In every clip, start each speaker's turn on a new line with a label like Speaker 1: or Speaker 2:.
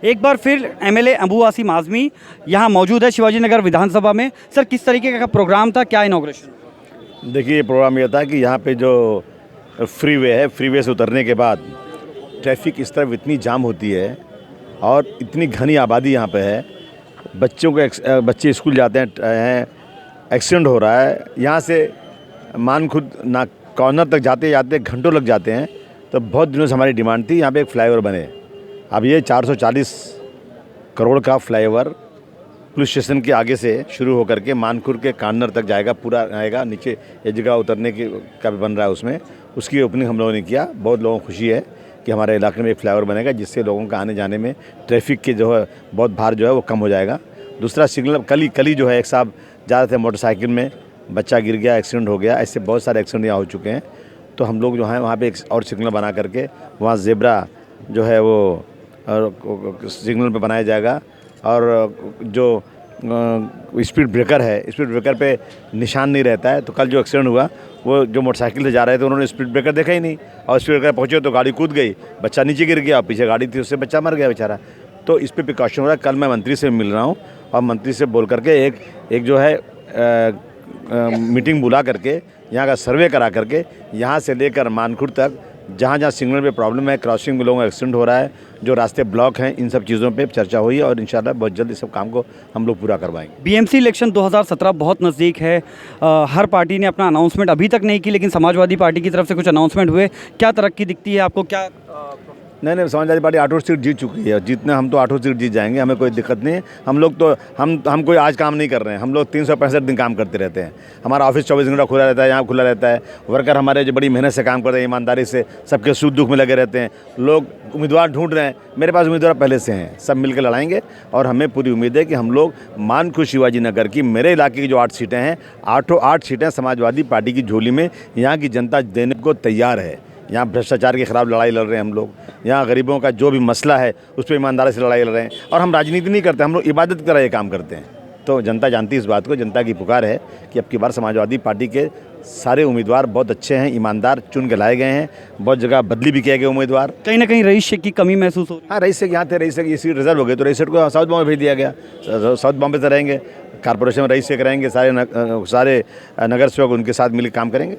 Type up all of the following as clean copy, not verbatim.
Speaker 1: एक बार फिर एमएलए अबू आसिम आज़मी यहाँ मौजूद है शिवाजी नगर विधानसभा में। सर, किस तरीके का प्रोग्राम था, क्या इनॉग्रेशन?
Speaker 2: देखिए, ये प्रोग्राम ये था कि यहाँ पे जो फ्रीवे है, फ्रीवे से उतरने के बाद ट्रैफिक इस तरफ इतनी जाम होती है और इतनी घनी आबादी यहाँ पे है, बच्चे स्कूल जाते हैं, एक्सीडेंट हो रहा है। यहाँ से मान खुद ना कॉर्नर तक जाते जाते घंटों लग जाते हैं। तो बहुत दिनों से हमारी डिमांड थी यहाँ पे एक फ्लाईओवर बने। अब ये 440 करोड़ का फ्लाईओवर पुलिस स्टेशन के आगे से शुरू होकर के मानखुर के कॉर्नर तक जाएगा, पूरा आएगा नीचे। ये जगह उतरने की का भी बन रहा है, उसमें उसकी ओपनिंग हम लोगों ने किया। बहुत लोगों को खुशी है कि हमारे इलाके में एक फ्लाईओवर बनेगा, जिससे लोगों का आने जाने में ट्रैफिक के जो है बहुत भार जो है वो कम हो जाएगा। दूसरा सिग्नल कल ही जो है एक साहब जा रहे थे मोटरसाइकिल में, बच्चा गिर गया, एक्सीडेंट हो गया। ऐसे बहुत सारे एक्सीडेंट यहाँ हो चुके हैं। तो हम लोग जो हैं वहाँ पे एक और सिग्नल बना करके वहाँ ज़ेब्रा जो है वो सिग्नल पे बनाया जाएगा। और जो स्पीड ब्रेकर है, स्पीड ब्रेकर पे निशान नहीं रहता है। तो कल जो एक्सीडेंट हुआ, वो जो मोटरसाइकिल से जा रहे थे उन्होंने स्पीड ब्रेकर देखा ही नहीं, और स्पीड ब्रेकर पहुँचे तो गाड़ी कूद गई, बच्चा नीचे गिर गया, पीछे गाड़ी थी, उससे बच्चा मर गया बेचारा। तो इस पर प्रिकॉशन हो रहा है। कल मैं मंत्री से मिल रहा हूँ और मंत्री से बोल करके एक जो है मीटिंग बुला करके यहाँ का सर्वे करा करके यहाँ से लेकर मानखुर तक जहाँ जहाँ सिग्नल पे प्रॉब्लम है, क्रॉसिंग में लोगों का एक्सीडेंट हो रहा है, जो रास्ते ब्लॉक हैं, इन सब चीज़ों पे चर्चा हुई और इंशाल्लाह बहुत जल्द इस सब काम को हम लोग पूरा करवाएंगे।
Speaker 1: बीएमसी इलेक्शन 2017 बहुत नज़दीक है। हर पार्टी ने अपना अनाउंसमेंट अभी तक नहीं की, लेकिन समाजवादी पार्टी की तरफ से कुछ अनाउंसमेंट हुए। क्या तरक्की दिखती है आपको? क्या
Speaker 2: नहीं, समाजवादी पार्टी 8 सीट जीत चुकी है। जीतने हम तो 8 सीट जीत जाएंगे, हमें कोई दिक्कत नहीं है। हम लोग तो हम कोई आज काम नहीं कर रहे हैं। हम लोग 365 दिन काम करते रहते हैं। हमारा ऑफिस 24 घंटा खुला रहता है, यहाँ खुला रहता है। वर्कर हमारे जो बड़ी मेहनत से काम करते हैं, ईमानदारी से, सबके सुख दुख में लगे रहते हैं। लोग उम्मीदवार ढूंढ रहे हैं, मेरे पास उम्मीदवार पहले से हैं, सब मिलकर लड़ाएंगे। और हमें पूरी उम्मीद है कि हम लोग मानखुर शिवाजी नगर की, मेरे इलाके की जो 8 सीटें हैं, 8 सीटें समाजवादी पार्टी की झोली में यहाँ की जनता देने को तैयार है। यहाँ भ्रष्टाचार के खिलाफ लड़ाई लड़ रहे हैं हम लोग। यहाँ गरीबों का जो भी मसला है उस पर ईमानदारी से लड़ाई लड़ रहे हैं। और हम राजनीति नहीं करते, हम लोग इबादत की तरह ये काम करते हैं। तो जनता जानती है इस बात को। जनता की पुकार है कि अब की बार समाजवादी पार्टी के सारे उम्मीदवार बहुत अच्छे हैं, ईमानदार चुन के लाए गए हैं। बहुत जगह बदली भी किए गए उम्मीदवार।
Speaker 1: कहीं ना कहीं रईस शेख की कमी महसूस हो रही है?
Speaker 2: हाँ, रईस शेख यहाँ थे, रईस शेख ये सीट रिजर्व हो गई, तो रईस शेख को साउथ बॉम्बे भेज दिया गया। साउथ बॉम्बे से रहेंगे, कॉर्पोरेशन में रईस शेख रहेंगे, सारे नगर सेवक उनके साथ मिलकर काम करेंगे।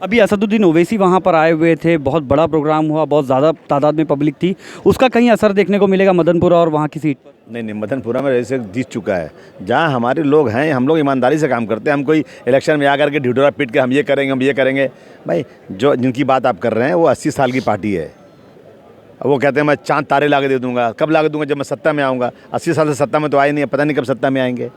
Speaker 1: अभी असदुद्दीन ओवैसी वहाँ पर आए हुए थे, बहुत बड़ा प्रोग्राम हुआ, बहुत ज़्यादा तादाद में पब्लिक थी। उसका कहीं असर देखने को मिलेगा मदनपुरा और वहाँ की सीट पर?
Speaker 2: नहीं, मदनपुरा में रईस शेख जीत चुका है। जहाँ हमारे लोग हैं, हम लोग ईमानदारी से काम करते हैं। हम कोई इलेक्शन में आकर के ढिढोरा पीट के हम ये करेंगे भाई, जो जिनकी बात आप कर रहे हैं वो 80 साल की पार्टी है। वो कहते हैं मैं चाँद तारे ला के दे दूँगा। कब ला के दूँगा? जब मैं सत्ता में आऊँगा। 80 साल से सत्ता में तो आए नहीं है, पता नहीं कब सत्ता में आएंगे।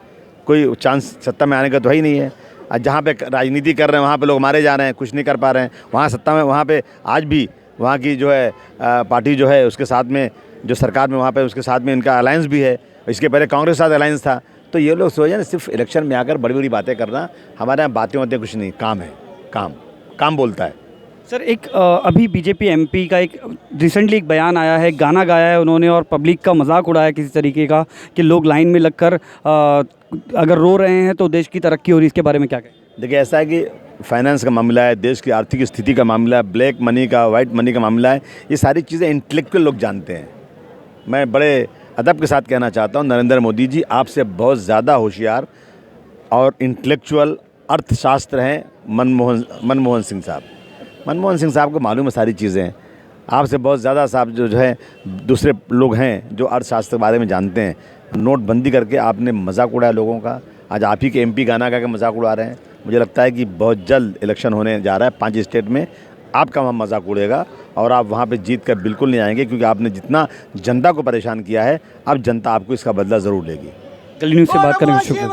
Speaker 2: कोई चांस सत्ता में आने का तो है ही नहीं है। जहाँ पे राजनीति कर रहे हैं वहाँ पे लोग मारे जा रहे हैं, कुछ नहीं कर पा रहे हैं। वहाँ सत्ता में, वहाँ पे आज भी वहाँ की जो है पार्टी जो है उसके साथ में, जो सरकार में वहाँ पे उसके साथ में इनका अलायंस भी है। इसके पहले कांग्रेस के साथ अलायंस था। तो ये लोग सोचे ना, सिर्फ इलेक्शन में आकर बड़ी बड़ी बातें करना। हमारे यहाँ बातें होती कुछ नहीं, काम है, काम बोलता है।
Speaker 1: सर, एक अभी बीजेपी एमपी का एक रिसेंटली एक बयान आया है, गाना गाया है उन्होंने और पब्लिक का मजाक उड़ाया किसी तरीके का कि लोग लाइन में लगकर अगर रो रहे हैं तो देश की तरक्की हो रही है। इसके बारे में क्या कहें?
Speaker 2: देखिए, ऐसा है कि फाइनेंस का मामला है, देश की आर्थिक स्थिति का मामला है, ब्लैक मनी का, वाइट मनी का मामला है। ये सारी चीज़ें इंटेलेक्चुअल लोग जानते हैं। मैं बड़े अदब के साथ कहना चाहता हूँ, नरेंद्र मोदी जी आपसे बहुत ज़्यादा होशियार और इंटेलेक्चुअल अर्थशास्त्र हैं मनमोहन सिंह साहब। मनमोहन सिंह साहब को मालूम है सारी चीज़ें। आपसे बहुत ज़्यादा साहब जो है दूसरे लोग हैं जो अर्थशास्त्र के बारे में जानते हैं। नोटबंदी करके आपने मजाक उड़ाया लोगों का। आज आप ही के एमपी गाना गा के मजाक उड़ा रहे हैं। मुझे लगता है कि बहुत जल्द इलेक्शन होने जा रहा है 5 स्टेट में। आपका वहाँ मजाक उड़ेगा और आप वहाँ पे जीत कर बिल्कुल नहीं आएंगे, क्योंकि आपने जितना जनता को परेशान किया है, अब जनता आपको इसका बदला ज़रूर लेगी।
Speaker 1: कल न्यूज़ से बात करेंगे। शुक्रिया।